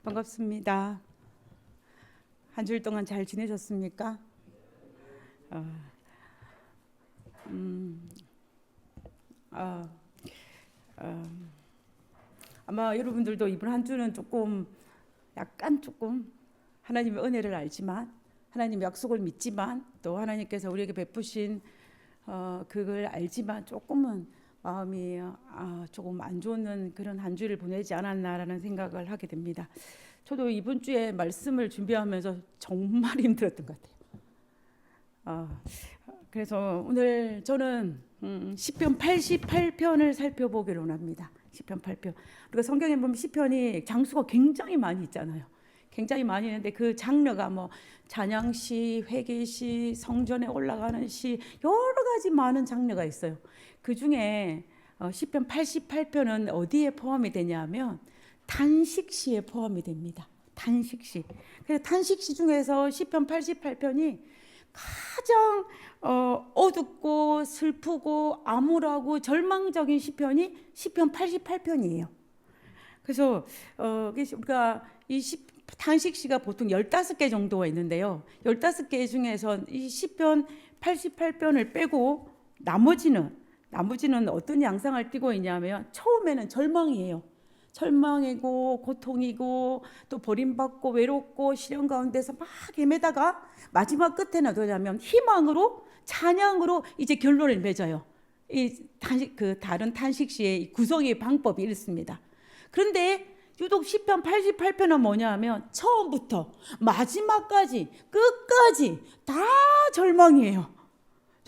반갑습니다. 한 주일 동안 잘 지내셨습니까? 어, 음, 아, 어, 아마 여러분들도 이번 한 주는 조금 하나님의 은혜를 알지만, 하나님의 약속을 믿지만, 또 하나님께서 우리에게 베푸신 그걸 알지만 조금은 마음이 조금 안 좋은 그런 한 주를 보내지 않았나라는 생각을 하게 됩니다. 저도 이번 주에 말씀을 준비하면서 정말 힘들었던 것 같아요. 어, 그래서 오늘 저는 시편 88편을 살펴보기로 합니다. 시편 8편. 우리가 성경에 보면 시편이 장수가 굉장히 많이 있잖아요. 굉장히 많이 있는데 그 장르가 뭐 찬양시, 회개시, 성전에 올라가는 시 여러 가지 많은 장르가 있어요. 그 중에 시편 88편은 어디에 포함이 되냐면 단식시에 포함이 됩니다. 단식시. 그래서 단식시 중에서 시편 88편이 가장 어둡고 슬프고 암울하고 절망적인 시편이 시편 88편이에요. 그래서 우리가 이 단식시가 보통 15개 정도가 있는데요. 15개 중에서 이 시편 88편을 빼고 나머지는 어떤 양상을 띠고 있냐면 처음에는 절망이에요. 절망이고 고통이고 또 버림받고 외롭고 시련 가운데서 막 헤매다가 마지막 끝에는 어떠냐면 희망으로 찬양으로 이제 결론을 맺어요. 그 다른 탄식시의 구성의 방법이 이렇습니다. 그런데 유독 시편 88편은 뭐냐 하면 처음부터 마지막까지 끝까지 다 절망이에요.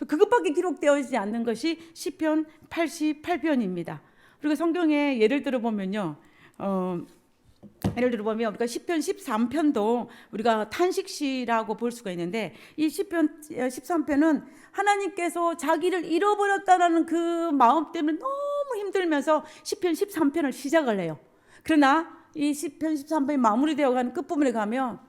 그것밖에 기록되어 있지 않는 것이 시편 88편입니다. 우리가 성경에 예를 들어 보면요, 우리가 시편 13편도 우리가 탄식시라고 볼 수가 있는데 이 시편 13편은 하나님께서 자기를 잃어버렸다라는 그 마음 때문에 너무 힘들면서 시편 13편을 시작을 해요. 그러나 이 시편 13편이 마무리되어 가는 끝부분에 가면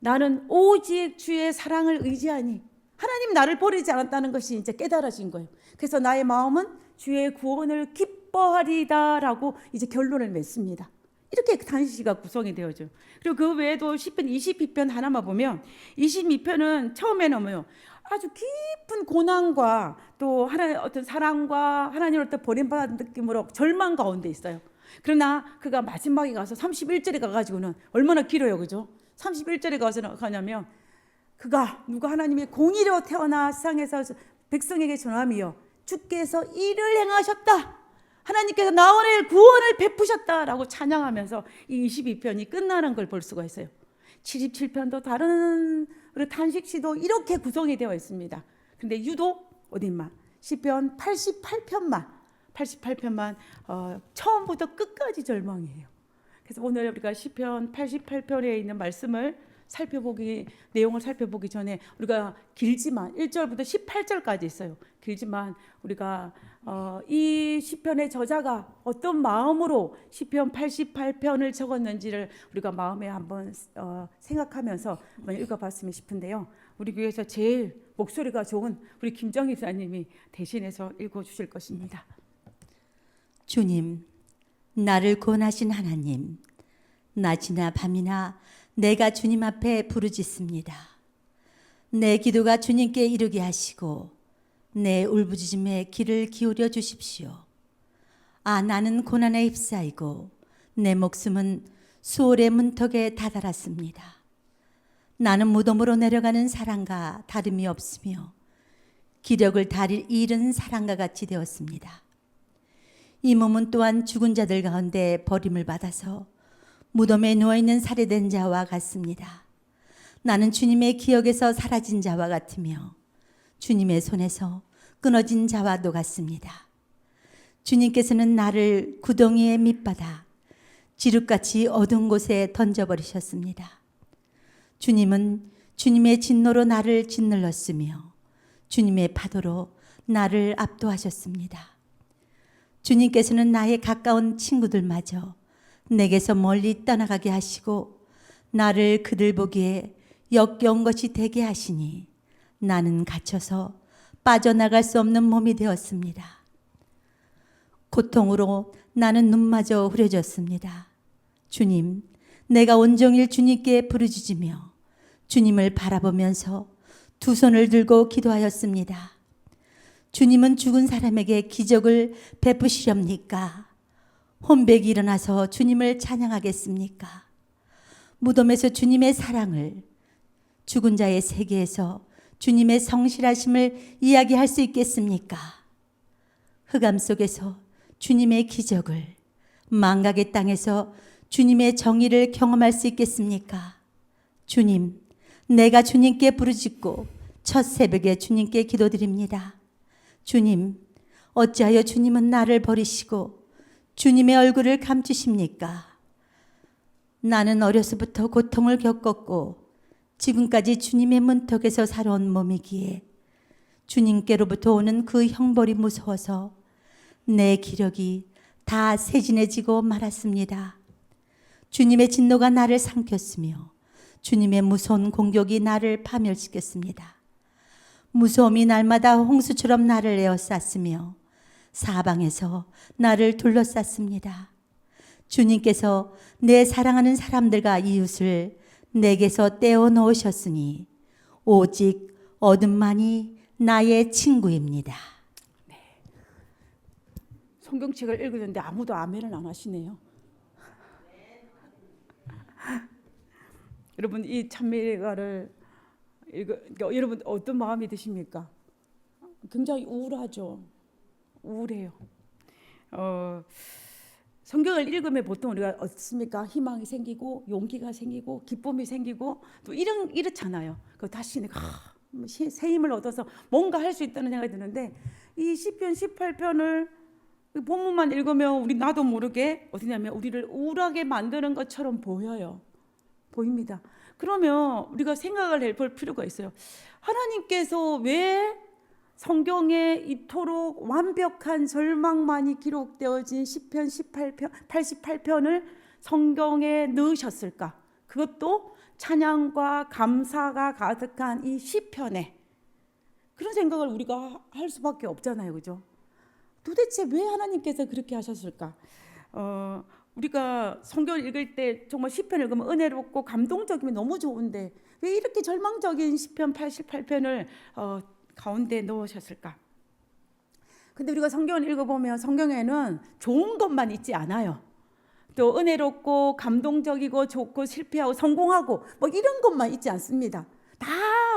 나는 오직 주의 사랑을 의지하니 하나님 나를 버리지 않았다는 것이 이제 깨달아진 거예요. 그래서 나의 마음은 주의 구원을 기뻐하리다라고 이제 결론을 맺습니다. 이렇게 단식시가 구성이 되어져. 그리고 그 외에도 시편 22편 하나만 보면 22편은 처음에는 뭐요? 아주 깊은 고난과 또 하나님의 어떤 사랑과 하나님으로부터 버림받은 느낌으로 절망 가운데 있어요. 그러나 그가 마지막에 가서 31절에 가가지고는 얼마나 길어요, 그죠? 31절에 가냐면 누가 하나님의 공의로 태어나 세상에서 백성에게 전함이요 주께서 이를 행하셨다. 하나님께서 나원의 구원을 베푸셨다라고 찬양하면서 이 22편이 끝나는 걸 볼 수가 있어요. 77편도 다른 우리 탄식시도 이렇게 구성이 되어 있습니다. 근데 유독 어딘만 시편 88편만 처음부터 끝까지 절망이에요. 그래서 오늘 우리가 시편 88편에 있는 내용을 살펴보기 전에 우리가 길지만 1절부터 18절까지 있어요. 길지만 우리가 이 시편의 저자가 어떤 마음으로 시편 88편을 적었는지를 우리가 마음에 한번 생각하면서 한번 읽어봤으면 싶은데요. 우리 교회에서 제일 목소리가 좋은 우리 김정희 사님이 대신해서 읽어주실 것입니다. 주님, 나를 구원하신 하나님, 낮이나 밤이나 내가 주님 앞에 부르짖습니다. 내 기도가 주님께 이르게 하시고 내 울부짖음에 귀를 기울여 주십시오. 나는 고난에 휩싸이고 내 목숨은 수월의 문턱에 다다랐습니다. 나는 무덤으로 내려가는 사람과 다름이 없으며 기력을 다리 잃은 사람과 같이 되었습니다. 이 몸은 또한 죽은 자들 가운데 버림을 받아서 무덤에 누워있는 살해된 자와 같습니다. 나는 주님의 기억에서 사라진 자와 같으며 주님의 손에서 끊어진 자와도 같습니다. 주님께서는 나를 구덩이에 밑바닥 지륵같이 어두운 곳에 던져버리셨습니다. 주님은 주님의 진노로 나를 짓눌렀으며 주님의 파도로 나를 압도하셨습니다. 주님께서는 나의 가까운 친구들마저 내게서 멀리 떠나가게 하시고 나를 그들 보기에 역겨운 것이 되게 하시니 나는 갇혀서 빠져나갈 수 없는 몸이 되었습니다. 고통으로 나는 눈마저 흐려졌습니다. 주님, 내가 온종일 주님께 부르짖으며 주님을 바라보면서 두 손을 들고 기도하였습니다. 주님은 죽은 사람에게 기적을 베푸시렵니까? 혼백이 일어나서 주님을 찬양하겠습니까? 무덤에서 주님의 사랑을, 죽은 자의 세계에서 주님의 성실하심을 이야기할 수 있겠습니까? 흑암 속에서 주님의 기적을, 망각의 땅에서 주님의 정의를 경험할 수 있겠습니까? 주님, 내가 주님께 부르짖고 첫 새벽에 주님께 기도드립니다. 주님, 어찌하여 주님은 나를 버리시고 주님의 얼굴을 감추십니까? 나는 어려서부터 고통을 겪었고 지금까지 주님의 문턱에서 살아온 몸이기에 주님께로부터 오는 그 형벌이 무서워서 내 기력이 다 세진해지고 말았습니다. 주님의 진노가 나를 삼켰으며 주님의 무서운 공격이 나를 파멸시켰습니다. 무서움이 날마다 홍수처럼 나를 에워쌌으며 사방에서 나를 둘러쌌습니다. 주님께서 내 사랑하는 사람들과 이웃을 내게서 떼어 놓으셨으니 오직 어둠만이 나의 친구입니다. 성경책을 읽었는데 아무도 아멘을 안 하시네요. 여러분 이 찬미가를 그러니까 여러분 어떤 마음이 드십니까? 굉장히 우울하죠. 우울해요. 성경을 읽으면 보통 우리가 어떻습니까? 희망이 생기고 용기가 생기고 기쁨이 생기고 또 이렇잖아요. 그 다시 새 힘을 얻어서 뭔가 할 수 있다는 생각이 드는데 이 시편 18편을 본문만 읽으면 우리 나도 모르게 어디냐면 우리를 우울하게 만드는 것처럼 보입니다. 그러면 우리가 생각을 해볼 필요가 있어요. 하나님께서 왜 성경에 이토록 완벽한 절망만이 기록되어진 시편 88편을 성경에 넣으셨을까? 그것도 찬양과 감사가 가득한 이 시편에. 그런 생각을 우리가 할 수밖에 없잖아요. 그죠? 도대체 왜 하나님께서 그렇게 하셨을까? 우리가 성경을 읽을 때 정말 시편을 읽으면 은혜롭고 감동적이면 너무 좋은데 왜 이렇게 절망적인 시편 88편을 가운데 넣으셨을까? 근데 우리가 성경을 읽어보면 성경에는 좋은 것만 있지 않아요. 또 은혜롭고 감동적이고 좋고 실패하고 성공하고 뭐 이런 것만 있지 않습니다. 다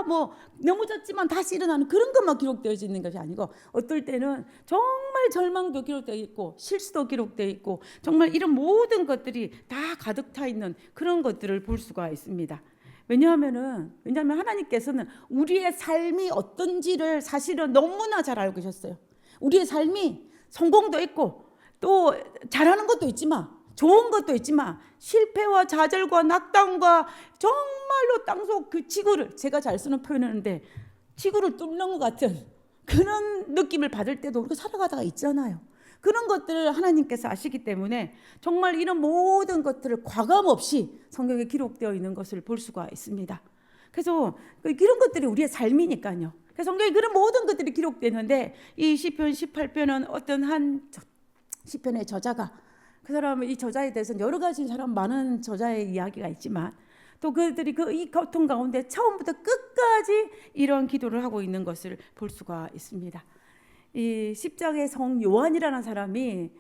뭐 넘어졌지만 다시 일어나는 그런 것만 기록되어 있는 것이 아니고 어떨 때는 정말 절망도 기록되어 있고 실수도 기록되어 있고 정말 이런 모든 것들이 다 가득 차 있는 그런 것들을 볼 수가 있습니다. 왜냐하면 하나님께서는 우리의 삶이 어떤지를 사실은 너무나 잘 알고 계셨어요. 우리의 삶이 성공도 있고 또 잘하는 것도 있지만 좋은 것도 있지만 실패와 좌절과 낙담과 정말로 땅속 그 지구를 제가 잘 쓰는 표현이었는데 지구를 뚫는 것 같은 그런 느낌을 받을 때도 우리가 살아가다가 있잖아요. 그런 것들을 하나님께서 아시기 때문에 정말 이런 모든 것들을 과감 없이 성경에 기록되어 있는 것을 볼 수가 있습니다. 그래서 이런 것들이 우리의 삶이니까요. 그래서 성경에 그런 모든 것들이 기록되는데 이 시편 18편은 어떤 한 시편의 저자가 그 사람은 이 저자에 대해서는 여러 가지 사람 많은 저자의 이야기가 있지만 또 그들이 이 고통 가운데 처음부터 끝까지 이런 기도를 하고 있는 것을 볼 수가 있습니다. 이 십자가의 성 요한이라는 사람이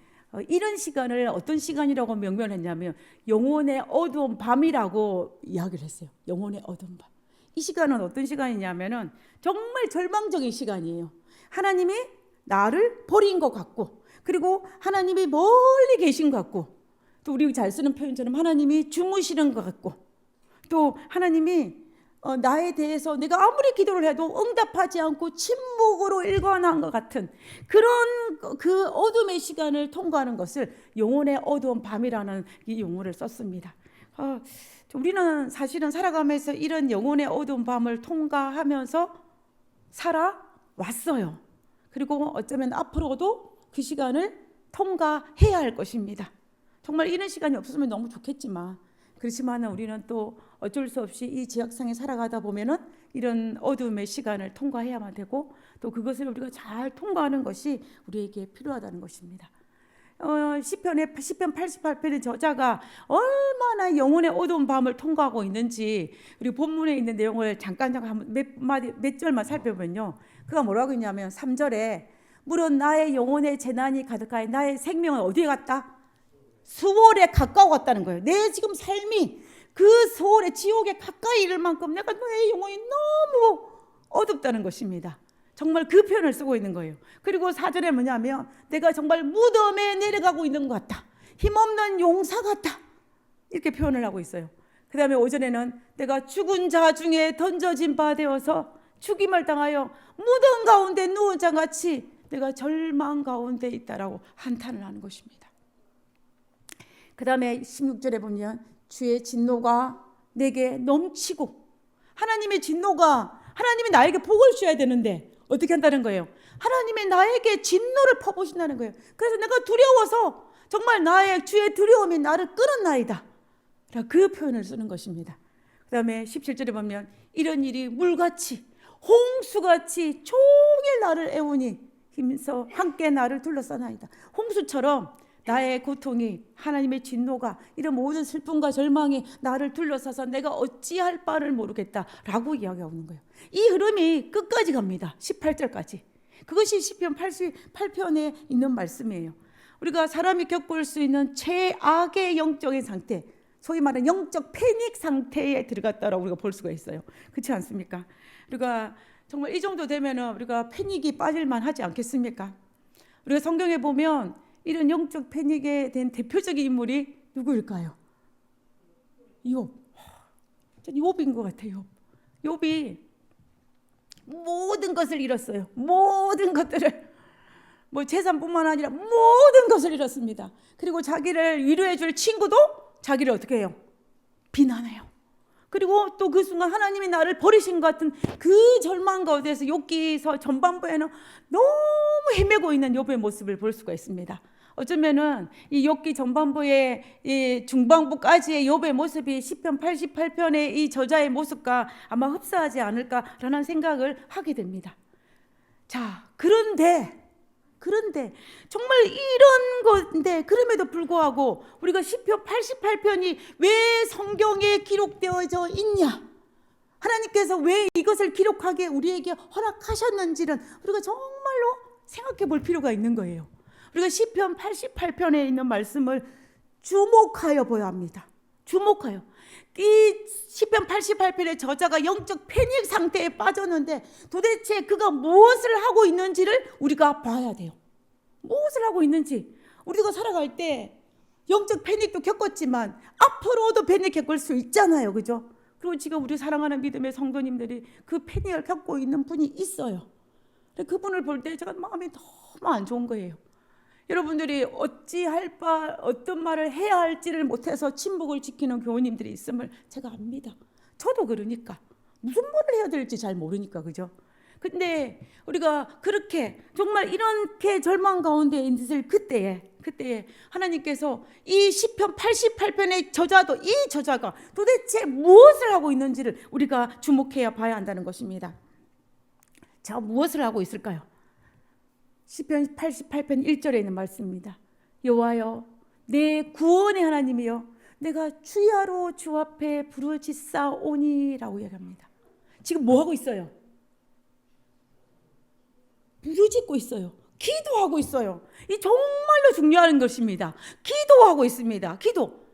이런 시간을 어떤 시간이라고 명명했냐면 영혼의 어두운 밤이라고 이야기를 했어요. 영혼의 어두운 밤. 이 시간은 어떤 시간이냐면은 정말 절망적인 시간이에요. 하나님이 나를 버린 것 같고 그리고 하나님이 멀리 계신 것 같고 또 우리 잘 쓰는 표현처럼 하나님이 주무시는 것 같고 또 하나님이 나에 대해서 내가 아무리 기도를 해도 응답하지 않고 침묵으로 일관한 것 같은 그런 그 어둠의 시간을 통과하는 것을 영혼의 어두운 밤이라는 이 용어를 썼습니다. 우리는 사실은 살아가면서 이런 영혼의 어두운 밤을 통과하면서 살아왔어요. 그리고 어쩌면 앞으로도 그 시간을 통과해야 할 것입니다. 정말 이런 시간이 없었으면 너무 좋겠지만 그렇지만 우리는 또 어쩔 수 없이 이 지역상에 살아가다 보면은 이런 어둠의 시간을 통과해야만 되고 또 그것을 우리가 잘 통과하는 것이 우리에게 필요하다는 것입니다. 시편 88편의 저자가 얼마나 영혼의 어두운 밤을 통과하고 있는지 우리 본문에 있는 내용을 잠깐 한번 몇 절만 살펴보면요. 그가 뭐라고 했냐면 3절에 물론 나의 영혼의 재난이 가득하여 나의 생명은 어디에 갔다? 수월에 가까워갔다는 거예요. 내 지금 삶이 그 수월의 지옥에 가까이 이를 만큼 내가 내 영혼이 너무 어둡다는 것입니다. 정말 그 표현을 쓰고 있는 거예요. 그리고 4절에 뭐냐면 내가 정말 무덤에 내려가고 있는 것 같다. 힘없는 용사 같다. 이렇게 표현을 하고 있어요. 그 다음에 5절에는 내가 죽은 자 중에 던져진 바 되어서 죽임을 당하여 무덤 가운데 누운 자 같이 내가 절망 가운데 있다라고 한탄을 하는 것입니다. 그 다음에 16절에 보면 주의 진노가 내게 넘치고, 하나님의 진노가, 하나님이 나에게 복을 주셔야 되는데 어떻게 한다는 거예요? 하나님이 나에게 진노를 퍼부으신다는 거예요. 그래서 내가 두려워서 정말 나의 주의 두려움이 나를 끌어나이다. 그 표현을 쓰는 것입니다. 그 다음에 17절에 보면 이런 일이 물같이 홍수같이 종일 나를 애우니 힘써 함께 나를 둘러싸나이다. 홍수처럼 나의 고통이, 하나님의 진노가, 이런 모든 슬픔과 절망이 나를 둘러싸서 내가 어찌할 바를 모르겠다라고 이야기하고 있는 거예요. 이 흐름이 끝까지 갑니다. 18절까지. 그것이 시편 88편에 있는 말씀이에요. 우리가 사람이 겪을 수 있는 최악의 영적인 상태, 소위 말하는 영적 패닉 상태에 들어갔다라고 우리가 볼 수가 있어요. 그렇지 않습니까? 우리가 정말 이 정도 되면은 우리가 패닉이 빠질만 하지 않겠습니까? 우리가 성경에 보면 이런 영적 패닉에 된 대표적인 인물이 누구일까요? 욥. 욥인 것 같아요. 욥이 모든 것을 잃었어요. 모든 것들을, 뭐 재산뿐만 아니라 모든 것을 잃었습니다. 그리고 자기를 위로해 줄 친구도 자기를 어떻게 해요? 비난해요. 그리고 또 그 순간 하나님이 나를 버리신 것 같은 그 절망 가운데서 욥기서 전반부에는 너무 헤매고 있는 욥의 모습을 볼 수가 있습니다. 어쩌면은 이 욥기 전반부의 이 중반부까지의 욥의 모습이 시편 88편의 이 저자의 모습과 아마 흡사하지 않을까라는 생각을 하게 됩니다. 자, 그런데 정말 이런 건데 그럼에도 불구하고 우리가 시편 88편이 왜 성경에 기록되어져 있냐? 하나님께서 왜 이것을 기록하게 우리에게 허락하셨는지는 우리가 정말로 생각해 볼 필요가 있는 거예요. 우리가 시편 88편에 있는 말씀을 주목하여 보아야 합니다. 주목하여. 이 시편 88편의 저자가 영적 패닉 상태에 빠졌는데 도대체 그가 무엇을 하고 있는지를 우리가 봐야 돼요. 무엇을 하고 있는지. 우리가 살아갈 때 영적 패닉도 겪었지만 앞으로도 패닉 겪을 수 있잖아요. 그죠? 그리고 지금 우리 사랑하는 믿음의 성도님들이 그 패닉을 겪고 있는 분이 있어요. 그분을 볼 때 제가 마음이 너무 안 좋은 거예요. 여러분들이 어찌할 바, 어떤 말을 해야 할지를 못해서 침묵을 지키는 교우님들이 있음을 제가 압니다. 저도 그러니까 무슨 말을 해야 될지 잘 모르니까. 그죠? 근데 우리가 그렇게 정말 이렇게 절망 가운데 있을 그때에 하나님께서 이 시편 88편의 이 저자가 도대체 무엇을 하고 있는지를 우리가 주목해야 봐야 한다는 것입니다. 자, 무엇을 하고 있을까요? 시편 88편 1절에 있는 말씀입니다. 여호와여 내 구원의 하나님이여 내가 주야로 주 앞에 부르짖사오니라고 얘기합니다. 지금 뭐 하고 있어요? 부르짖고 있어요. 기도하고 있어요. 이 정말로 중요한 것입니다. 기도하고 있습니다. 기도.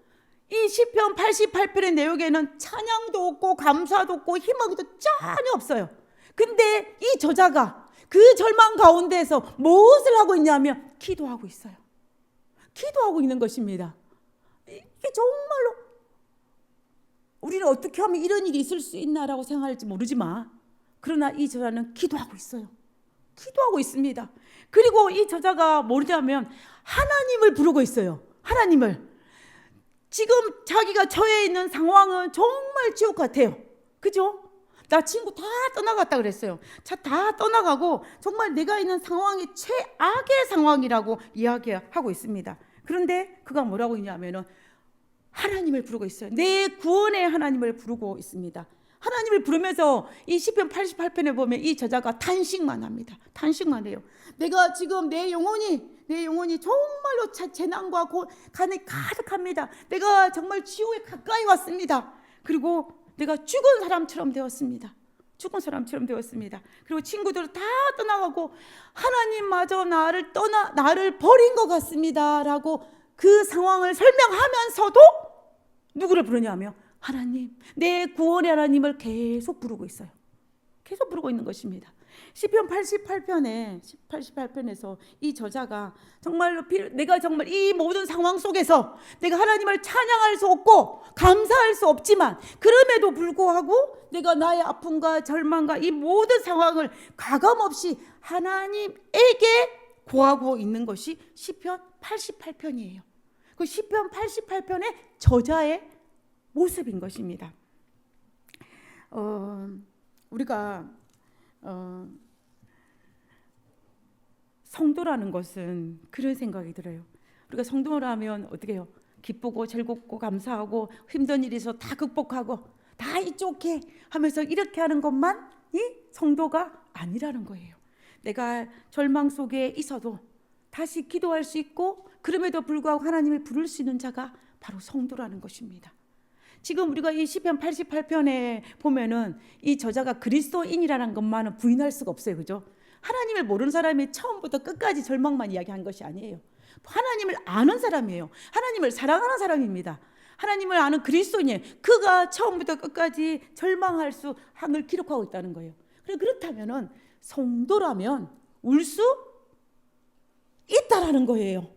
이 시편 88편의 내용에는 찬양도 없고 감사도 없고 희망도 전혀 없어요. 근데 이 저자가 그 절망 가운데서 무엇을 하고 있냐면 기도하고 있어요. 기도하고 있는 것입니다. 이게 정말로 우리는 어떻게 하면 이런 일이 있을 수 있나라고 생각할지 모르지만 그러나 이 저자는 기도하고 있어요. 기도하고 있습니다. 그리고 이 저자가 뭐냐면 하나님을 부르고 있어요. 하나님을. 지금 자기가 처해 있는 상황은 정말 지옥 같아요. 그죠? 나 친구 다 떠나갔다 그랬어요. 다 떠나가고 정말 내가 있는 상황이 최악의 상황이라고 이야기하고 있습니다. 그런데 그가 뭐라고 했냐면은 하나님을 부르고 있어요. 내 구원의 하나님을 부르고 있습니다. 하나님을 부르면서 이 시편 88편에 보면 이 저자가 탄식만 합니다. 탄식만 해요. 내가 지금 내 영혼이 정말로 재난과 간이 가득합니다. 내가 정말 지옥에 가까이 왔습니다. 그리고 내가 죽은 사람처럼 되었습니다. 그리고 친구들은 다 떠나가고 하나님마저 나를 버린 것 같습니다. 라고 그 상황을 설명하면서도 누구를 부르냐며 하나님, 내 구원의 하나님을 계속 부르고 있어요. 계속 부르고 있는 것입니다. 시편 88편에서 이 저자가 정말로 내가 정말 이 모든 상황 속에서 내가 하나님을 찬양할 수 없고 감사할 수 없지만 그럼에도 불구하고 내가 나의 아픔과 절망과 이 모든 상황을 가감없이 하나님에게 구하고 있는 것이 시편 88편이에요. 그 시편 88편의 저자의 모습인 것입니다. 우리가 성도라는 것은 그런 생각이 들어요. 우리가 성도라면 어떻게 해요? 기쁘고 즐겁고 감사하고 힘든 일이 있어 다 극복하고 다 이쪽해 하면서 이렇게 하는 것만이 성도가 아니라는 거예요. 내가 절망 속에 있어도 다시 기도할 수 있고 그럼에도 불구하고 하나님을 부를 수 있는 자가 바로 성도라는 것입니다. 지금 우리가 이 시편 88편에 보면은 이 저자가 그리스도인이라는 것만은 부인할 수가 없어요. 그죠? 하나님을 모르는 사람이 처음부터 끝까지 절망만 이야기한 것이 아니에요. 하나님을 아는 사람이에요. 하나님을 사랑하는 사람입니다. 하나님을 아는 그리스도인이에요. 그가 처음부터 끝까지 절망할 수 한을 기록하고 있다는 거예요. 그렇다면은 성도라면 울 수 있다라는 거예요.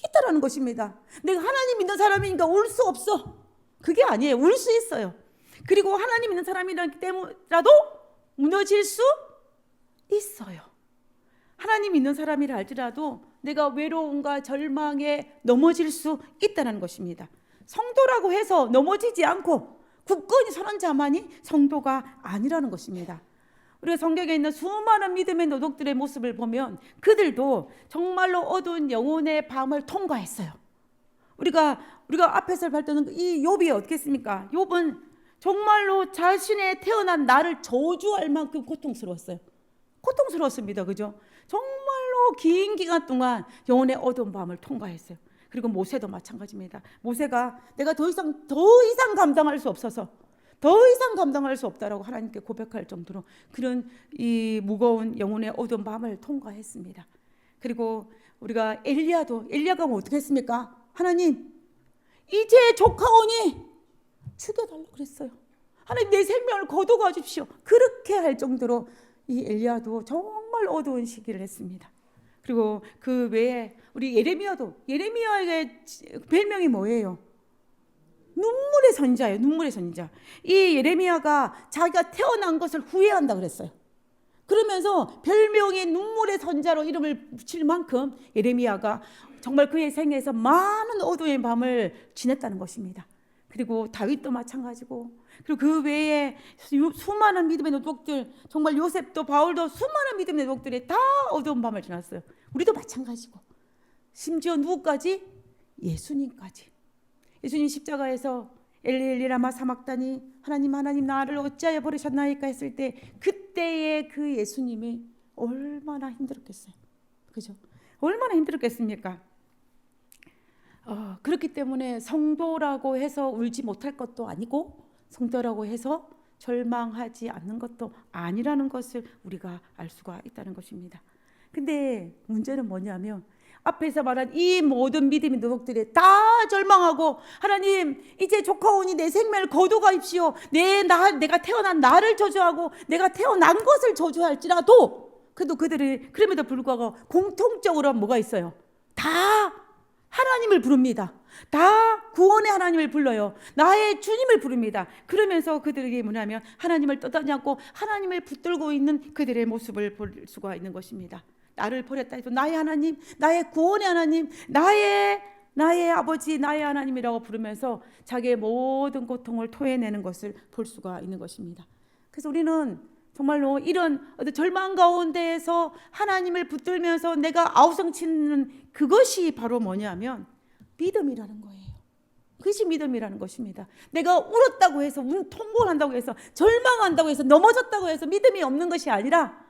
있다라는 것입니다. 내가 하나님 믿는 사람이니까 울 수 없어. 그게 아니에요. 울 수 있어요. 그리고 하나님 믿는 사람이라기 때문이라도 무너질 수 있어요. 하나님 믿는 사람이라 할지라도 내가 외로움과 절망에 넘어질 수 있다는 것입니다. 성도라고 해서 넘어지지 않고 굳건히 서는 자만이 성도가 아니라는 것입니다. 우리가 성경에 있는 수많은 믿음의 노독들의 모습을 보면 그들도 정말로 어두운 영혼의 밤을 통과했어요. 우리가 앞에서 봤던 이 욥이 어떻게 했습니까? 욥은 정말로 자신의 태어난 나를 저주할 만큼 고통스러웠습니다. 그죠? 정말로 긴 기간 동안 영혼의 어두운 밤을 통과했어요. 그리고 모세도 마찬가지입니다. 모세가 내가 더 이상 감당할 수 없어서 더 이상 감당할 수 없다라고 하나님께 고백할 정도로 그런 이 무거운 영혼의 어두운 밤을 통과했습니다. 그리고 우리가 엘리야가 어떻게 했습니까? 하나님, 이제 조카오니 죽여달라고 그랬어요. 하나님, 내 생명을 거두어 주십시오. 그렇게 할 정도로 이 엘리야도 정말 어두운 시기를 했습니다. 그리고 그 외에 우리 예레미야의 별명이 뭐예요? 눈물의 선지자예요. 눈물의 선지자. 이 예레미야가 자기가 태어난 것을 후회한다 그랬어요. 그러면서 별명이 눈물의 선지자로 이름을 붙일 만큼 예레미야가 정말 그의 생애에서 많은 어두운 밤을 지냈다는 것입니다. 그리고 다윗도 마찬가지고, 그리고 그 외에 수많은 믿음의 노독들, 정말 요셉도 바울도 수많은 믿음의 노독들이 다 어두운 밤을 지났어요. 우리도 마찬가지고, 심지어 누구까지? 예수님까지. 예수님 십자가에서 엘리 엘리 라마 사막다니 하나님 나를 어찌하여 버리셨나이까 했을 때 그때의 그 예수님이 얼마나 힘들었겠어요. 그죠? 얼마나 힘들었겠습니까? 그렇기 때문에 성도라고 해서 울지 못할 것도 아니고 성도라고 해서 절망하지 않는 것도 아니라는 것을 우리가 알 수가 있다는 것입니다. 근데 문제는 뭐냐면 앞에서 말한 이 모든 믿음의 노독들이 다 절망하고 하나님 이제 조카오니 내 생명을 거두가십시오. 내가 태어난 나를 저주하고 내가 태어난 것을 저주할지라도 그래도 그들이 그럼에도 불구하고 공통적으로 뭐가 있어요? 다 하나님을 부릅니다. 다 구원의 하나님을 불러요. 나의 주님을 부릅니다. 그러면서 그들에게 뭐냐면 하나님을 떠나지 않고 하나님을 붙들고 있는 그들의 모습을 볼 수가 있는 것입니다. 나를 버렸다 해도 나의 하나님, 나의 구원의 하나님, 나의 아버지, 나의 하나님이라고 부르면서 자기의 모든 고통을 토해내는 것을 볼 수가 있는 것입니다. 그래서 우리는 정말로 이런 절망 가운데에서 하나님을 붙들면서 내가 아우성치는 그것이 바로 뭐냐면 믿음이라는 거예요. 그것이 믿음이라는 것입니다. 내가 울었다고 해서, 통곡한다고 해서, 절망한다고 해서, 넘어졌다고 해서 믿음이 없는 것이 아니라,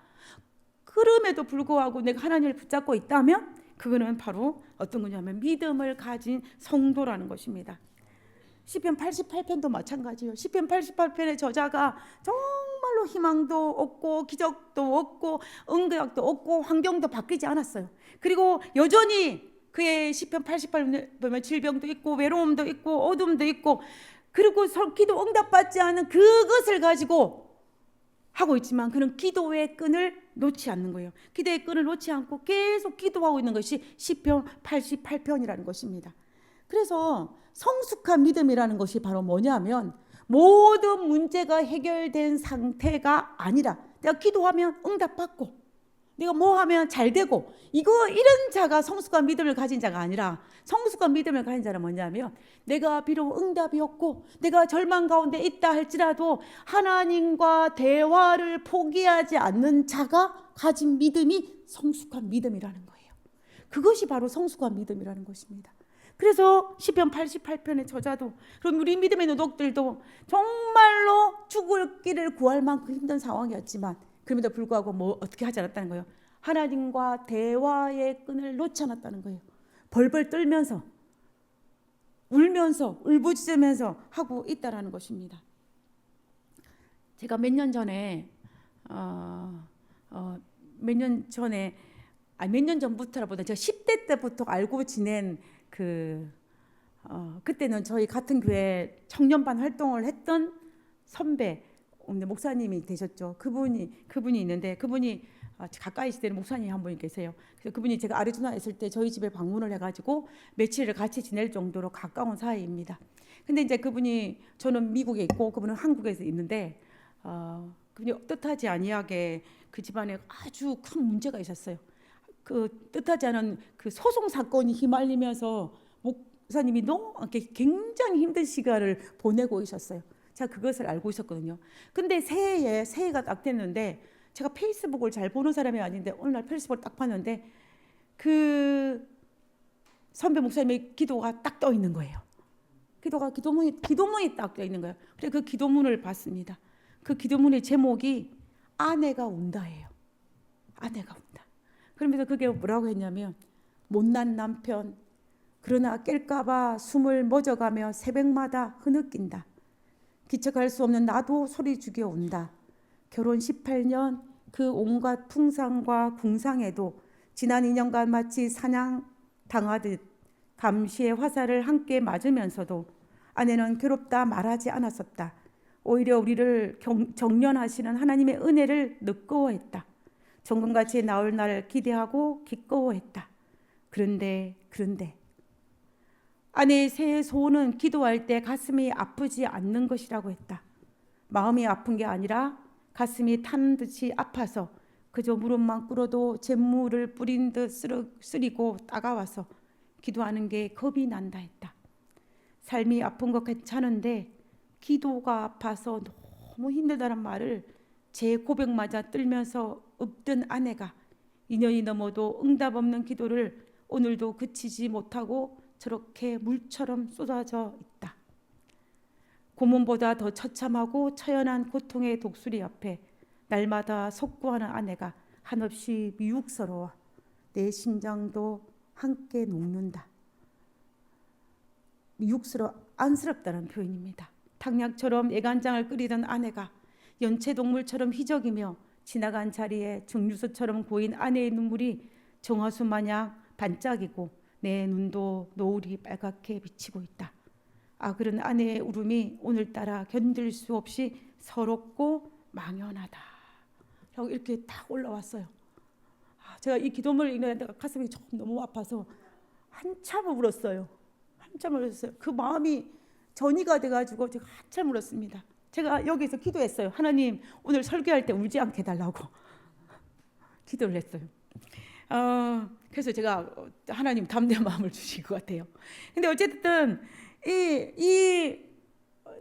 그럼에도 불구하고 내가 하나님을 붙잡고 있다면 그거는 바로 어떤 거냐면 믿음을 가진 성도라는 것입니다. 시편 88편도 마찬가지예요. 시편 88편의 저자가 정말로 희망도 없고 기적도 없고 응답도 없고 환경도 바뀌지 않았어요. 그리고 여전히 그의 시편 88편 보면 질병도 있고 외로움도 있고 어둠도 있고, 그리고 기도 응답받지 않은 그것을 가지고 하고 있지만 그는 기도의 끈을 놓지 않는 거예요. 기도의 끈을 놓지 않고 계속 기도하고 있는 것이 시편 88편이라는 것입니다. 그래서 성숙한 믿음이라는 것이 바로 뭐냐면, 모든 문제가 해결된 상태가 아니라 내가 기도하면 응답받고 내가 뭐 하면 잘 되고 이런 자가 성숙한 믿음을 가진 자가 아니라, 성숙한 믿음을 가진 자는 뭐냐면, 내가 비록 응답이 없고 내가 절망 가운데 있다 할지라도 하나님과 대화를 포기하지 않는 자가 가진 믿음이 성숙한 믿음이라는 거예요. 그것이 바로 성숙한 믿음이라는 것입니다. 그래서 시편 88편의 저자도, 그럼 우리 믿음의 노독들도 정말로 죽을 길을 구할 만큼 힘든 상황이었지만 그럼에도 불구하고 어떻게 하지 않았다는 거예요. 하나님과 대화의 끈을 놓지 않았다는 거예요. 벌벌 떨면서 울면서 울부짖으면서 하고 있다라는 것입니다. 제가 몇 년 전에 몇 년 전부터라보다 제가 10대 때부터 알고 지낸 그때는 저희 같은 교회 청년반 활동을 했던 선배 목사님이 되셨죠. 그분이 있는데, 그분이 가까이 있을 때는 목사님 한 분이 계세요. 그래서 그분이 제가 아리조나에 있을 때 저희 집에 방문을 해가지고 며칠을 같이 지낼 정도로 가까운 사이입니다. 근데 이제 그분이, 저는 미국에 있고 그분은 한국에서 있는데, 그분이 뜻하지 아니하게 그 집안에 아주 큰 문제가 있었어요. 그 뜻하지 않은 그 소송 사건이 휘말리면서 목사님이 굉장히 힘든 시간을 보내고 있었어요. 제가 그것을 알고 있었거든요. 근데 새해가 딱 됐는데, 제가 페이스북을 잘 보는 사람이 아닌데 어느 날 페이스북을 딱 봤는데 그 선배 목사님의 기도가 딱 떠 있는 거예요. 기도문이 딱 떠 있는 거예요. 그래서 그 기도문을 봤습니다. 그 기도문의 제목이 아내가 운다예요. 아내가 운다. 그러면서 그게 뭐라고 했냐면, 못난 남편, 그러나 깰까봐 숨을 멎어가며 새벽마다 흐느낀다. 기척할 수 없는 나도 소리 죽여 운다. 결혼 18년 그 온갖 풍상과 궁상에도 지난 2년간 마치 사냥 당하듯 감시의 화살을 함께 맞으면서도 아내는 괴롭다 말하지 않았었다. 오히려 우리를 정련하시는 하나님의 은혜를 느껴했다. 정금같이 나올 날을 기대하고 기꺼워했다. 그런데 아내의 새해 소원은 기도할 때 가슴이 아프지 않는 것이라고 했다. 마음이 아픈 게 아니라 가슴이 타는 듯이 아파서 그저 무릎만 꿇어도 잿물을 뿌린 듯 쓰리고 따가워서 기도하는 게 겁이 난다 했다. 삶이 아픈 것 괜찮은데 기도가 아파서 너무 힘들다는 말을 제 고백마저 떨면서 읊던 아내가 2년이 넘어도 응답 없는 기도를 오늘도 그치지 못하고 저렇게 물처럼 쏟아져 있다. 고문보다 더 처참하고 처연한 고통의 독수리 앞에 날마다 속구하는 아내가 한없이 미혹스러워 내 심장도 함께 녹는다. 안쓰럽다는 표현입니다. 탕약처럼 애간장을 끓이던 아내가 연체동물처럼 희적이며 지나간 자리에 증류수처럼 고인 아내의 눈물이 정화수 마냥 반짝이고 내 눈도 노을이 빨갛게 비치고 있다. 그런 아내의 울음이 오늘따라 견딜 수 없이 서럽고 망연하다. 라고 이렇게 딱 올라왔어요. 제가 이 기도문을 읽는데 가슴이 조금 너무 아파서 한참을 울었어요. 그 마음이 전이가 돼가지고 제가 한참 울었습니다. 제가 여기서 기도했어요. 하나님, 오늘 설교할 때 울지 않게 해달라고 기도를 했어요. 그래서 제가 하나님 담대한 마음을 주신 것 같아요. 근데 어쨌든 이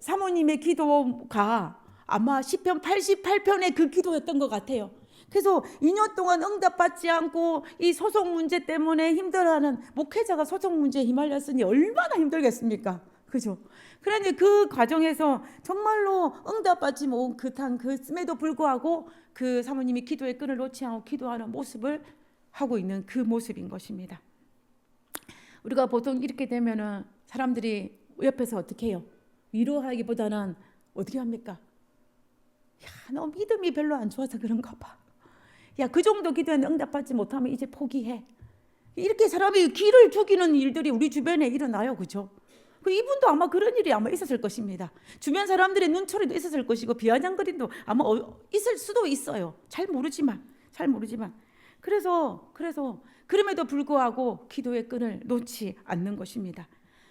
사모님의 기도가 아마 시편 88편의 그 기도였던 것 같아요. 그래서 2년 동안 응답받지 않고 이 소송 문제 때문에 힘들어하는 목회자가 소송 문제에 휘말렸으니 얼마나 힘들겠습니까? 그죠? 그런데 그 과정에서 정말로 응답받지 못한 그음에도 불구하고 그 사모님이 기도의 끈을 놓지 않고 기도하는 모습을 하고 있는 그 모습인 것입니다. 우리가 보통 이렇게 되면은 사람들이 옆에서 어떻게 해요? 위로하기보다는 어떻게 합니까? 야, 너 믿음이 별로 안 좋아서 그런가 봐. 야, 그 정도 기도했는데 응답받지 못하면 이제 포기해. 이렇게 사람이 기를 죽이는 일들이 우리 주변에 일어나요. 그죠? 그 이분도 아마 그런 일이 아마 있었을 것입니다. 주변 사람들의 눈초리도 있었을 것이고 비아냥거림도 아마 있을 수도 있어요. 잘 모르지만. 그래서 그럼에도 불구하고 기도의 끈을 놓지 않는 것입니다.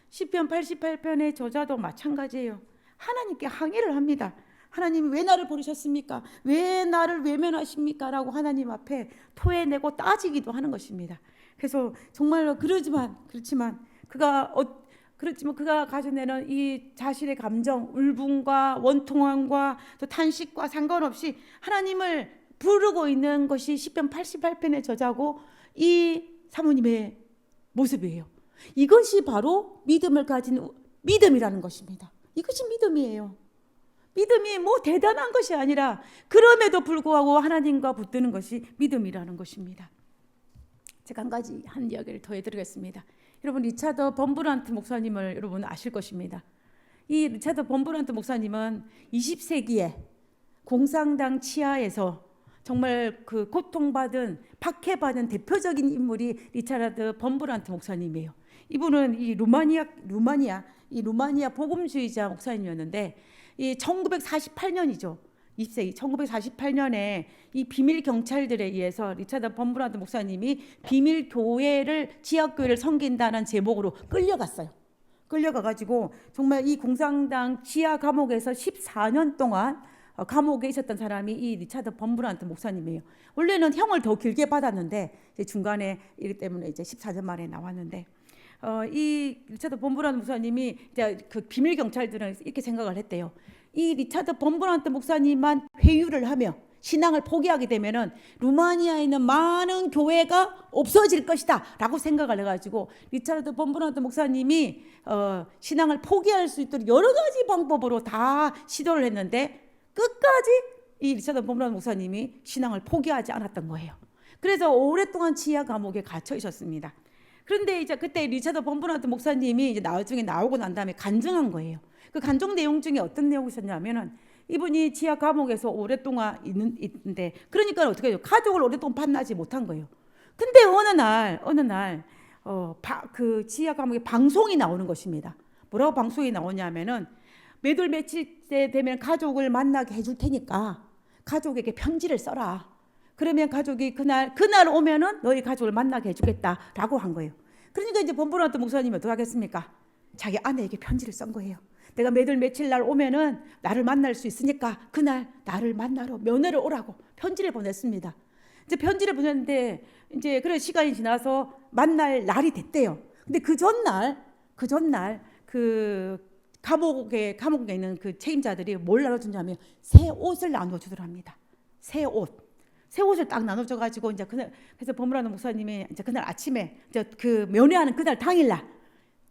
시편 88편의 저자도 마찬가지예요. 하나님께 항의를 합니다. 하나님 왜 나를 버리셨습니까? 왜 나를 외면하십니까? 라고 하나님 앞에 토해내고 따지기도 하는 것입니다. 그래서 정말로 그렇지만 그가 가져내는 이 자신의 감정, 울분과 원통함과 또 탄식과 상관없이 하나님을 부르고 있는 것이 시편 88편의 저자고 이 사모님의 모습이에요. 이것이 바로 믿음을 가진 믿음이라는 것입니다. 이것이 믿음이에요. 믿음이 뭐 대단한 것이 아니라 그럼에도 불구하고 하나님과 붙드는 것이 믿음이라는 것입니다. 제가 한 이야기를 더 해드리겠습니다. 여러분 리차드 범브란트 목사님을 여러분 아실 것입니다. 이 리차드 범브란트 목사님은 20세기에 공산당 치하에서 정말 그 고통받은 박해받은 대표적인 인물이 리차드 범브란트 목사님이에요. 이분은 이 루마니아 복음주의자 목사님이었는데 이 1948년이죠. 20세기 1948년에 이 비밀 경찰들에 의해서 리차드 범브란트 목사님이 비밀 교회를 지하교회를 섬긴다는 제목으로 끌려갔어요. 끌려가가지고 정말 이 공산당 지하 감옥에서 14년 동안 감옥에 있었던 사람이 이 리차드 범브란트 목사님이에요. 원래는 형을 더 길게 받았는데 중간에 이기 때문에 이제 14년 만에 나왔는데 이 리차드 범브란트 목사님이 이제 그 비밀 경찰들은 이렇게 생각을 했대요. 이 리차드 범브란트 목사님만 회유를 하며 신앙을 포기하게 되면은 루마니아에 있는 많은 교회가 없어질 것이다라고 생각을 해가지고 리차드 범브란트 목사님이 신앙을 포기할 수 있도록 여러 가지 방법으로 다 시도를 했는데 끝까지 이 리차드 범브란트 목사님이 신앙을 포기하지 않았던 거예요. 그래서 오랫동안 지하 감옥에 갇혀 있었습니다. 그런데 이제 그때 리차드 범브란트 목사님이 이제 나중에 나오고 난 다음에 간증한 거예요. 그 간증 내용 중에 어떤 내용이 있었냐면은 이분이 지하 감옥에서 오랫동안 있는데 그러니까 어떻게 해요? 가족을 오랫동안 만나지 못한 거예요. 근데 어느 날 그 지하 감옥에 방송이 나오는 것입니다. 뭐라고 방송이 나오냐면은 며칠 때 되면 가족을 만나게 해줄 테니까 가족에게 편지를 써라. 그러면 가족이 그날 오면은 너희 가족을 만나게 해주겠다라고 한 거예요. 그러니까 이제 범브란트 목사님이 어떻게 하겠습니까? 자기 아내에게 편지를 쓴 거예요. 내가 며칠 날 오면은 나를 만날 수 있으니까 그날 나를 만나러 면회를 오라고 편지를 보냈습니다. 이제 편지를 보냈는데 이제 그런 시간이 지나서 만날 날이 됐대요. 근데 그 전날 그 감옥에 있는 그 책임자들이 뭘 나눠주냐면 새 옷을 나눠주더랍니다. 새 옷을 딱 나눠줘가지고 이제 그래서 범브란트 목사님이 이제 그날 아침에 이제 그 면회하는 그날 당일날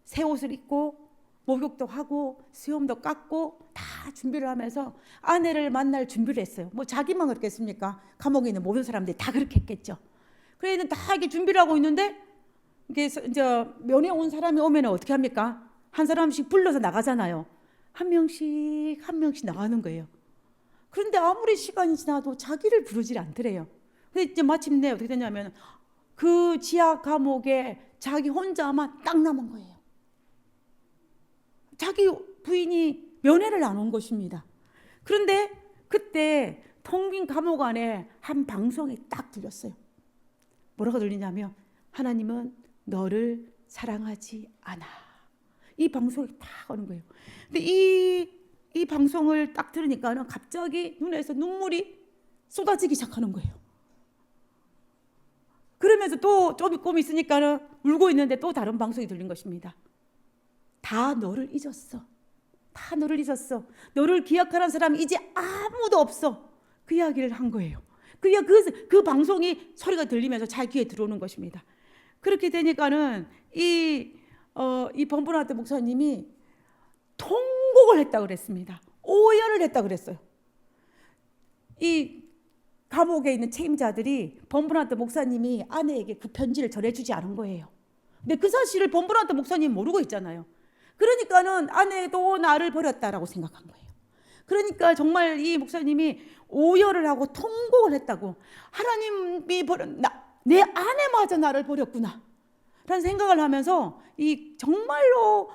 새 옷을 입고 목욕도 하고 수염도 깎고 다 준비를 하면서 아내를 만날 준비를 했어요. 뭐 자기만 그렇겠습니까? 감옥에 있는 모든 사람들이 다 그렇게 했겠죠. 그래서 다 이렇게 준비를 하고 있는데 이게 이제 면회 온 사람이 오면 어떻게 합니까? 한 사람씩 불러서 나가잖아요. 한 명씩 나가는 거예요. 그런데 아무리 시간이 지나도 자기를 부르질 않더래요. 근데 이제 마침내 어떻게 되냐면 그 지하 감옥에 자기 혼자만 딱 남은 거예요. 자기 부인이 면회를 안 온 것입니다. 그런데 그때 텅 빈 감옥 안에 한 방송이 딱 들렸어요. 뭐라고 들리냐면 하나님은 너를 사랑하지 않아. 이 방송이 딱 오는 거예요. 근데 이 방송을 딱 들으니까는 갑자기 눈에서 눈물이 쏟아지기 시작하는 거예요. 그러면서 또 조금 있으니까는 울고 있는데 또 다른 방송이 들린 것입니다. 다 너를 잊었어. 너를 기억하는 사람이 이제 아무도 없어. 그 이야기를 한 거예요. 그 방송이 소리가 들리면서 자기 귀에 들어오는 것입니다. 그렇게 되니까는 이 범브란트 목사님이 통곡을 했다고 그랬습니다. 오열을 했다고 그랬어요. 이 감옥에 있는 책임자들이 범브란트 목사님이 아내에게 그 편지를 전해주지 않은 거예요. 근데 그 사실을 범브란트 목사님 모르고 있잖아요. 그러니까는 아내도 나를 버렸다라고 생각한 거예요. 그러니까 정말 이 목사님이 오열을 하고 통곡을 했다고. 하나님이 내 아내마저 나를 버렸구나 라는 생각을 하면서 이 정말로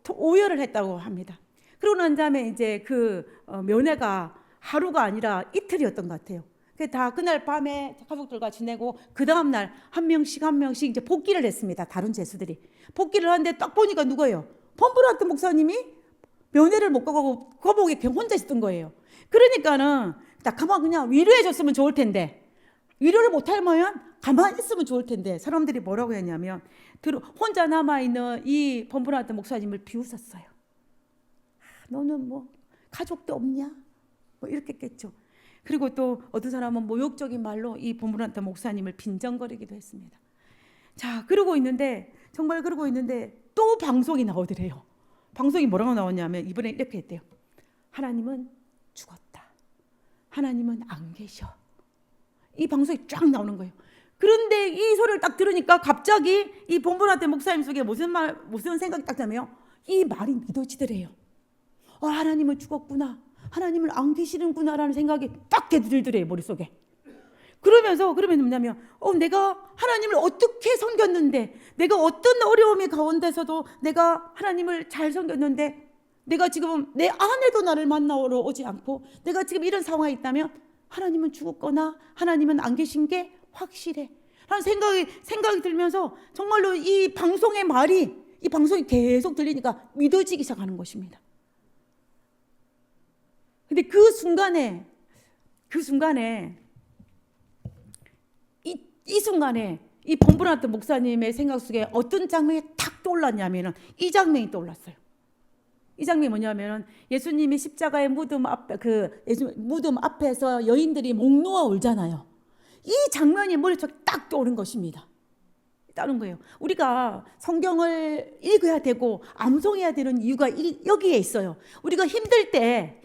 오열을 했다고 합니다. 그러고 난 다음에 이제 그 면회가 하루가 아니라 이틀이었던 것 같아요. 다 그날 밤에 가족들과 지내고 그 다음날 한 명씩 이제 복귀를 했습니다. 다른 죄수들이 복귀를 하는데 딱 보니까 누구예요? 범브란트 목사님이 면회를 못 가고 거복에 그냥 혼자 있었던 거예요. 그러니까는 딱 가만 그냥 위로해 줬으면 좋을 텐데, 위로를 못하면 가만히 있으면 좋을 텐데, 사람들이 뭐라고 했냐면 혼자 남아있는 이 범브란트 목사님을 비웃었어요. 너는 뭐 가족도 없냐? 뭐 이렇게 했겠죠. 그리고 또 어떤 사람은 모욕적인 말로 이 범브란트 목사님을 빈정거리기도 했습니다. 자, 그러고 있는데 또 방송이 나오더래요. 방송이 뭐라고 나왔냐면 이번에 이렇게 했대요. 하나님은 죽었다. 하나님은 안 계셔. 이 방송이 쫙 나오는 거예요. 그런데 이 소리를 딱 들으니까 갑자기 이 범브란트 목사님 속에 무슨 생각이 딱 나면 이 말이 믿어지더래요. 하나님은 죽었구나. 하나님을 안 계시는구나라는 생각이 딱 들더래요, 머릿속에. 그러면 뭐냐면 내가 하나님을 어떻게 섬겼는데, 내가 어떤 어려움의 가운데서도 내가 하나님을 잘 섬겼는데, 내가 지금 내 아내도 나를 만나러 오지 않고 내가 지금 이런 상황에 있다면 하나님은 죽었거나 하나님은 안 계신 게 확실해 라는 생각이 들면서 정말로 이 방송의 말이, 이 방송이 계속 들리니까 믿어지기 시작하는 것입니다. 근데 그 순간에 이 순간에 이 범브란트 목사님의 생각 속에 어떤 장면이 탁 떠올랐냐면은 이 장면이 떠올랐어요. 이 장면이 뭐냐면은 예수님이 십자가의 무덤 앞에서 여인들이 목 놓아 울잖아요. 이 장면이 머릿속에 딱 떠오른 것입니다. 다른 거예요. 우리가 성경을 읽어야 되고 암송해야 되는 이유가 여기에 있어요. 우리가 힘들 때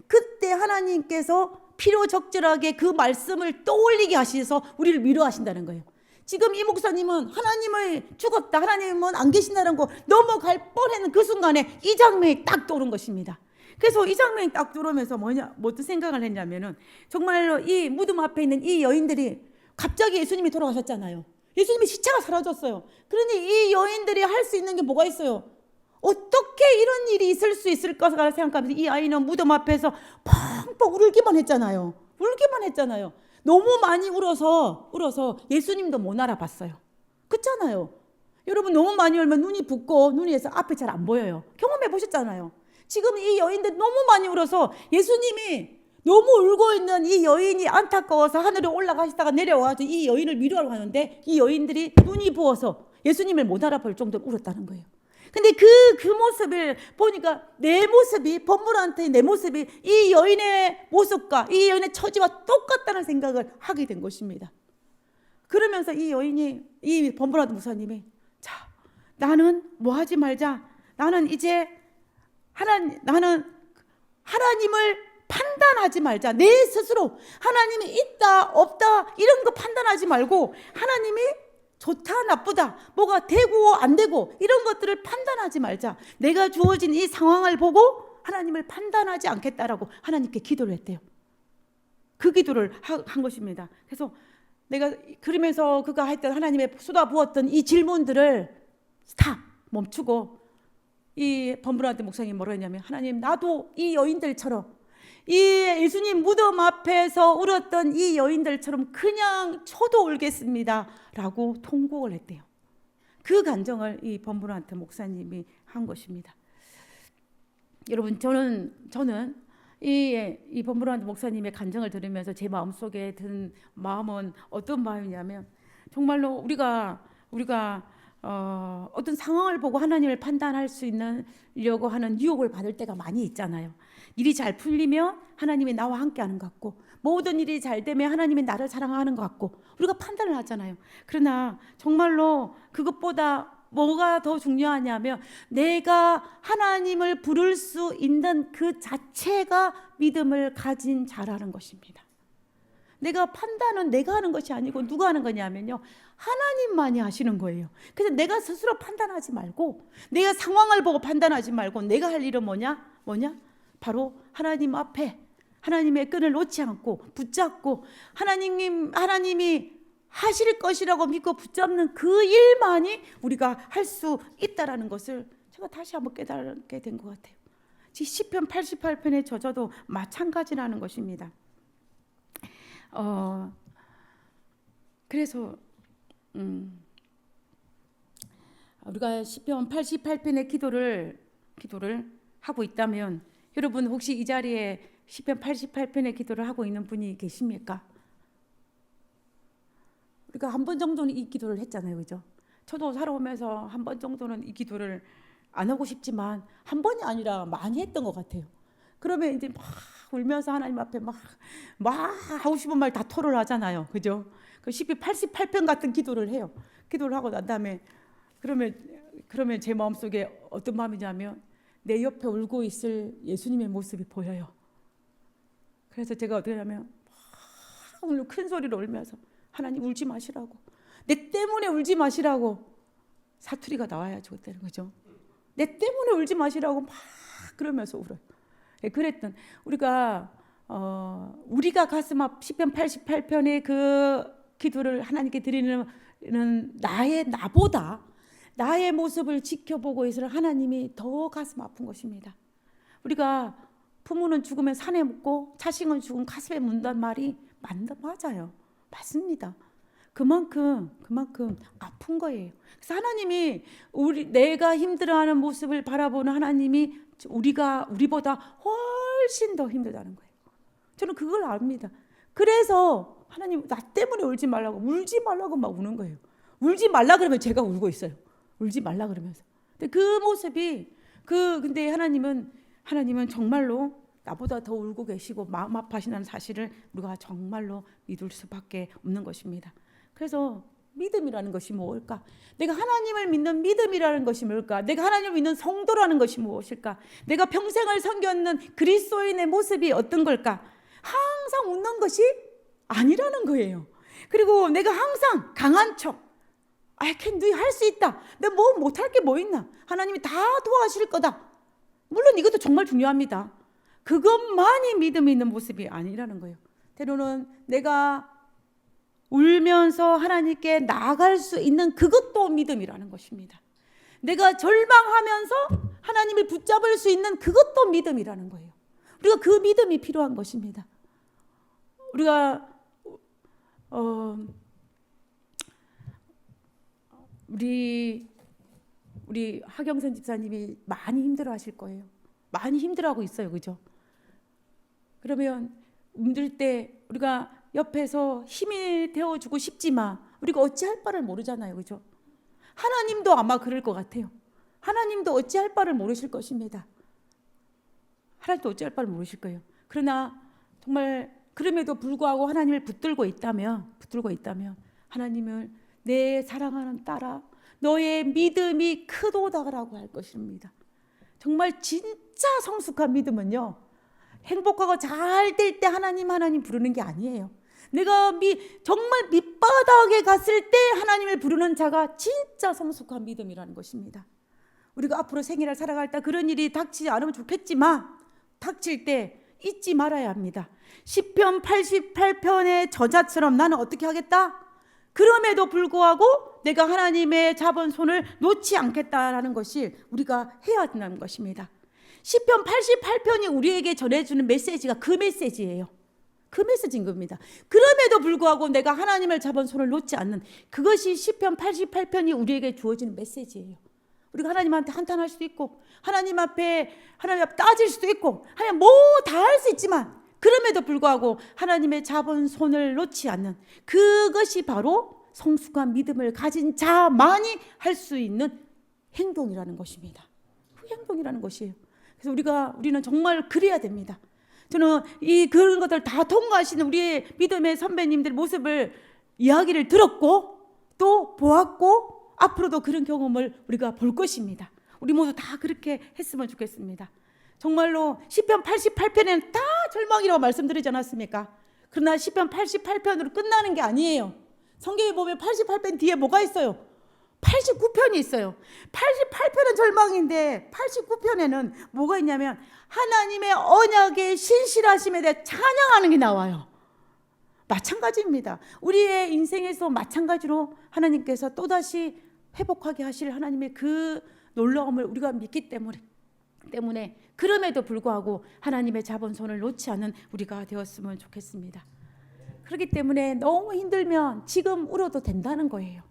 그때 하나님께서 필요적절하게 그 말씀을 떠올리게 하셔서 우리를 위로하신다는 거예요. 지금 이 목사님은 하나님을 죽었다, 하나님은 안 계신다는 거 넘어갈 뻔했는 그 순간에 이 장면이 딱 떠오른 것입니다. 그래서 이 장면이 딱 들어오면서 어떤 생각을 했냐면은 정말로 이 무덤 앞에 있는 이 여인들이 갑자기 예수님이 돌아가셨잖아요. 예수님의 시체가 사라졌어요. 그러니 이 여인들이 할 수 있는 게 뭐가 있어요? 어떻게 이런 일이 있을 수 있을까 생각하면서 이 아이는 무덤 앞에서 펑펑 울기만 했잖아요. 너무 많이 울어서 예수님도 못 알아봤어요. 그렇잖아요. 여러분 너무 많이 울면 눈이 붓고 눈에서 앞이 잘 안 보여요. 경험해 보셨잖아요. 지금 이 여인들 너무 많이 울어서 예수님이 너무 울고 있는 이 여인이 안타까워서 하늘에 올라가시다가 내려와서 이 여인을 위로하러 가는데 이 여인들이 눈이 부어서 예수님을 못 알아볼 정도로 울었다는 거예요. 근데 그 모습을 보니까 범브란트의 내 모습이 이 여인의 모습과 이 여인의 처지와 똑같다는 생각을 하게 된 것입니다. 그러면서 이 범브란트 목사님이 나는 뭐 하지 말자. 나는 이제 나는 하나님을 판단하지 말자. 내 스스로 하나님이 있다 없다 이런 거 판단하지 말고 하나님이 좋다 나쁘다 뭐가 되고 안 되고 이런 것들을 판단하지 말자. 내가 주어진 이 상황을 보고 하나님을 판단하지 않겠다라고 하나님께 기도를 했대요. 그 기도를 한 것입니다. 그래서 내가 그러면서 그가 했던 하나님의 쏟아부었던 이 질문들을 다 멈추고 이 범브란트 목사님이 뭐라 했냐면 하나님 나도 이 여인들처럼 이 예수님 무덤 앞에서 울었던 이 여인들처럼 그냥 저도 울겠습니다 라고 통곡을 했대요. 그 간정을 이 범브란트 목사님이 한 것입니다. 여러분 저는 이 범브란트 목사님의 간정을 들으면서 제 마음속에 든 마음은 어떤 마음이냐면 정말로 우리가 어떤 상황을 보고 하나님을 판단할 수 있으려고 하는 유혹을 받을 때가 많이 있잖아요. 일이 잘 풀리면 하나님이 나와 함께하는 것 같고 모든 일이 잘 되면 하나님이 나를 사랑하는 것 같고 우리가 판단을 하잖아요. 그러나 정말로 그것보다 뭐가 더 중요하냐면 내가 하나님을 부를 수 있는 그 자체가 믿음을 가진 자라는 것입니다. 내가 판단은 내가 하는 것이 아니고 누가 하는 거냐면요, 하나님만이 하시는 거예요. 그래서 내가 스스로 판단하지 말고, 내가 상황을 보고 판단하지 말고, 내가 할 일은 뭐냐? 바로 하나님 앞에 하나님의 끈을 놓지 않고 붙잡고 하나님이 하실 것이라고 믿고 붙잡는 그 일만이 우리가 할 수 있다라는 것을 제가 다시 한번 깨닫게 된 것 같아요. 시편 88편의 저자도 마찬가지라는 것입니다. 그래서 우리가 시편 88편의 기도를 하고 있다면, 여러분 혹시 이 자리에 시편 88편의 기도를 하고 있는 분이 계십니까? 우리가 한 번 정도는 이 기도를 했잖아요, 그죠? 저도 살아오면서 한 번 정도는 이 기도를 안 하고 싶지만 한 번이 아니라 많이 했던 것 같아요. 그러면 이제 막 울면서 하나님 앞에 막 하고 싶은 말 다 토를 하잖아요, 그죠? 그 시편 88편 같은 기도를 해요. 기도를 하고 난 다음에 그러면 제 마음속에 어떤 마음이냐면 내 옆에 울고 있을 예수님의 모습이 보여요. 그래서 제가 어떻게 하냐면 막 큰 소리로 울면서 하나님 울지 마시라고, 내 때문에 울지 마시라고, 사투리가 나와야죠 그때는, 그죠? 내 때문에 울지 마시라고 막 그러면서 울어요. 그랬던 우리가 가슴 앞 시편 88편의 그 기도를 하나님께 드리는 나보다 나의 모습을 지켜보고 있을 하나님이 더 가슴 아픈 것입니다. 우리가 부모는 죽으면 산에 묻고 자식은 죽으면 가슴에 묻는다는 말이 맞아요. 맞습니다. 그만큼 아픈 거예요. 그래서 하나님이 내가 힘들어하는 모습을 바라보는 하나님이 우리보다 훨씬 더 힘들다는 거예요. 저는 그걸 압니다. 그래서 하나님 나 때문에 울지 말라고 막 우는 거예요. 울지 말라 그러면 제가 울고 있어요. 울지 말라 그러면서. 근데 그 모습이 근데 하나님은 정말로 나보다 더 울고 계시고 마음 아파하시는 사실을 우리가 정말로 믿을 수밖에 없는 것입니다. 그래서 믿음이라는 것이 무엇일까? 내가 하나님을 믿는 믿음이라는 것이 뭘까? 내가 하나님을 믿는 성도라는 것이 무엇일까? 내가 평생을 섬겼는 그리스도인의 모습이 어떤 걸까? 항상 웃는 것이 아니라는 거예요. 그리고 내가 항상 강한 척, I can do it, 할 수 있다. 내가 못할 게 뭐 있나? 하나님이 다 도와주실 거다. 물론 이것도 정말 중요합니다. 그것만이 믿음이 있는 모습이 아니라는 거예요. 때로는 내가 울면서 하나님께 나아갈 수 있는 그것도 믿음이라는 것입니다. 내가 절망하면서 하나님을 붙잡을 수 있는 그것도 믿음이라는 거예요. 우리가 그 믿음이 필요한 것입니다. 우리가 우리 하경선 집사님이 많이 힘들어하실 거예요. 많이 힘들어하고 있어요, 그죠? 그러면 힘들 때 우리가 옆에서 힘이 되어주고 싶지만 우리가 어찌할 바를 모르잖아요, 그죠? 하나님도 아마 그럴 것 같아요. 하나님도 어찌할 바를 모르실 것입니다. 하나님도 어찌할 바를 모르실 거예요. 그러나 정말 그럼에도 불구하고 하나님을 붙들고 있다면 하나님을 내 사랑하는 딸아, 너의 믿음이 크도다라고 할 것입니다. 정말 진짜 성숙한 믿음은요, 행복하고 잘 될 때 하나님 부르는 게 아니에요. 내가 정말 밑바닥에 갔을 때 하나님을 부르는 자가 진짜 성숙한 믿음이라는 것입니다. 우리가 앞으로 생애를 살아갈 때 그런 일이 닥치지 않으면 좋겠지만 닥칠 때 잊지 말아야 합니다. 시편 88편의 저자처럼 나는 어떻게 하겠다? 그럼에도 불구하고 내가 하나님의 잡은 손을 놓지 않겠다라는 것이 우리가 해야 한다는 것입니다. 시편 88편이 우리에게 전해주는 메시지가 그 메시지예요. 그 메시지인 겁니다. 그럼에도 불구하고 내가 하나님을 잡은 손을 놓지 않는, 그것이 시편 88편이 우리에게 주어지는 메시지예요. 우리가 하나님한테 한탄할 수도 있고 하나님 앞에 따질 수도 있고 하나님 뭐 다 할 수 있지만 그럼에도 불구하고 하나님의 잡은 손을 놓지 않는, 그것이 바로 성숙한 믿음을 가진 자만이 할 수 있는 행동이라는 것입니다. 그 행동이라는 것이에요. 그래서 우리는 정말 그래야 됩니다. 저는 그런 것들 다 통과하시는 우리의 믿음의 선배님들 모습을 이야기를 들었고 또 보았고 앞으로도 그런 경험을 우리가 볼 것입니다. 우리 모두 다 그렇게 했으면 좋겠습니다. 정말로 시편 88편에는 다 절망이라고 말씀드리지 않았습니까? 그러나 시편 88편으로 끝나는 게 아니에요. 성경에 보면 88편 뒤에 뭐가 있어요? 89편이 있어요. 88편은 절망인데 89편에는 뭐가 있냐면 하나님의 언약의 신실하심에 대해 찬양하는 게 나와요. 마찬가지입니다. 우리의 인생에서 마찬가지로 하나님께서 또다시 회복하게 하실 하나님의 그 놀라움을 우리가 믿기 때문에 그럼에도 불구하고 하나님의 잡은 손을 놓지 않는 우리가 되었으면 좋겠습니다. 그렇기 때문에 너무 힘들면 지금 울어도 된다는 거예요.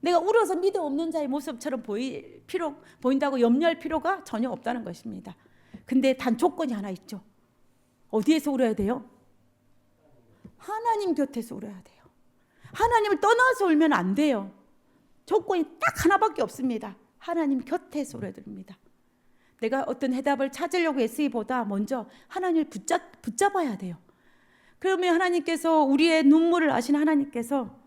내가 울어서 믿음 없는 자의 모습처럼 보인다고 염려할 필요가 전혀 없다는 것입니다. 근데 단 조건이 하나 있죠. 어디에서 울어야 돼요? 하나님 곁에서 울어야 돼요. 하나님을 떠나서 울면 안 돼요. 조건이 딱 하나밖에 없습니다. 하나님 곁에서 울어야 됩니다. 내가 어떤 해답을 찾으려고 애쓰기보다 먼저 하나님을 붙잡아야 돼요. 그러면 하나님께서 우리의 눈물을 아시는 하나님께서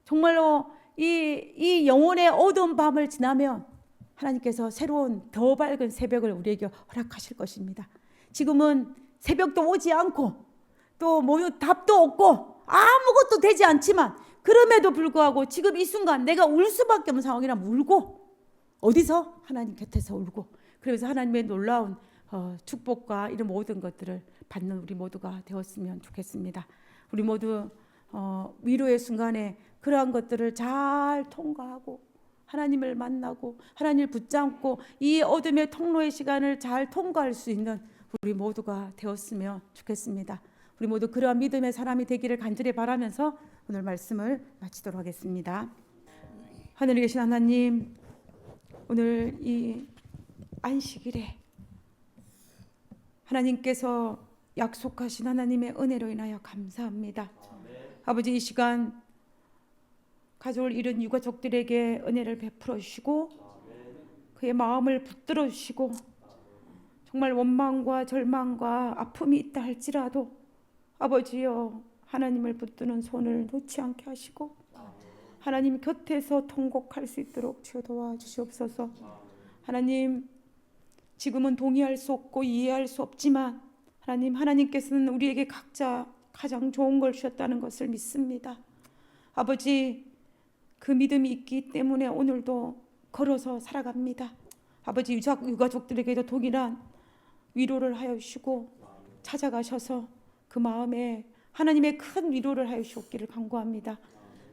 정말로 이 영혼의 어두운 밤을 지나면 하나님께서 새로운 더 밝은 새벽을 우리에게 허락하실 것입니다. 지금은 새벽도 오지 않고 또 답도 없고 아무것도 되지 않지만 그럼에도 불구하고 지금 이 순간 내가 울 수밖에 없는 상황이라면 울고 어디서? 하나님 곁에서 울고 그래서 하나님의 놀라운 축복과 이런 모든 것들을 받는 우리 모두가 되었으면 좋겠습니다. 우리 모두 위로의 순간에 그러한 것들을 잘 통과하고 하나님을 만나고 하나님을 붙잡고 이 어둠의 통로의 시간을 잘 통과할 수 있는 우리 모두가 되었으면 좋겠습니다. 우리 모두 그러한 믿음의 사람이 되기를 간절히 바라면서 오늘 말씀을 마치도록 하겠습니다. 하늘에 계신 하나님, 오늘 이 안식일에 하나님께서 약속하신 하나님의 은혜로 인하여 감사합니다. 아버지, 이 시간 가족을 잃은 유가족들에게 은혜를 베풀어 주시고 그의 마음을 붙들어 주시고 정말 원망과 절망과 아픔이 있다 할지라도 아버지여 하나님을 붙드는 손을 놓지 않게 하시고 하나님 곁에서 통곡할 수 있도록 주여 도와주시옵소서. 하나님, 지금은 동의할 수 없고 이해할 수 없지만 하나님께서는 우리에게 각자 가장 좋은 걸 주셨다는 것을 믿습니다. 아버지, 그 믿음이 있기 때문에 오늘도 걸어서 살아갑니다. 아버지, 유가족들에게도 동일한 위로를 하여 주시고 찾아가셔서 그 마음에 하나님의 큰 위로를 하여 주시기를 간구합니다.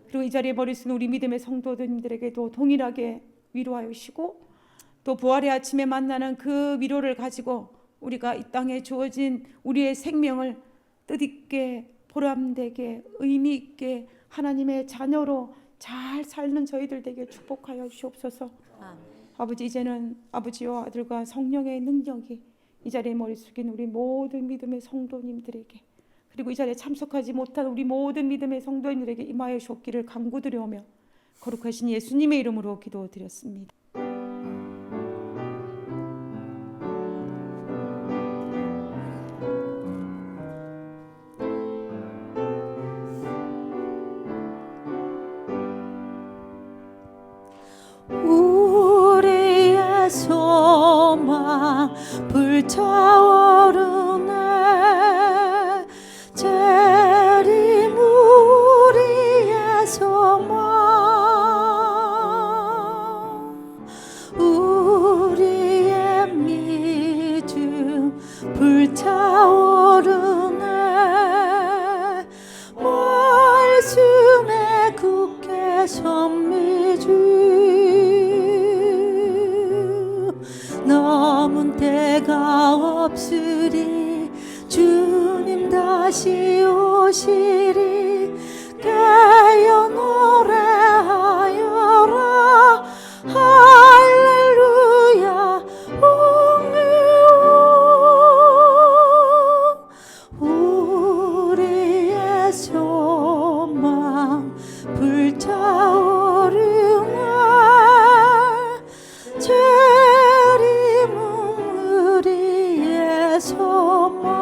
그리고 이 자리에 머리쓴 우리 믿음의 성도님들에게도 동일하게 위로하여 주시고 또 부활의 아침에 만나는 그 위로를 가지고 우리가 이 땅에 주어진 우리의 생명을 뜻있게 보람되게 의미 있게 하나님의 자녀로 잘 살는 저희들 되게 축복하여 주시옵소서. 아버지, 이제는 아버지와 아들과 성령의 능력이 이 자리에 머리 숙인 우리 모든 믿음의 성도님들에게 그리고 이 자리에 참석하지 못한 우리 모든 믿음의 성도님들에게 임하여 주옵기를 간구드려오며 거룩하신 예수님의 이름으로 기도드렸습니다. 우리의 소망 불타오르네 재림 우리의 소망 우리의 믿음 불타오르네 말씀에 굳게 선 남은 때가 없으리 주님 다시 오시리 깨어 노래하여라 할렐루야 옹유온 우리의 소망 불타오르네 재림은 우리의 소망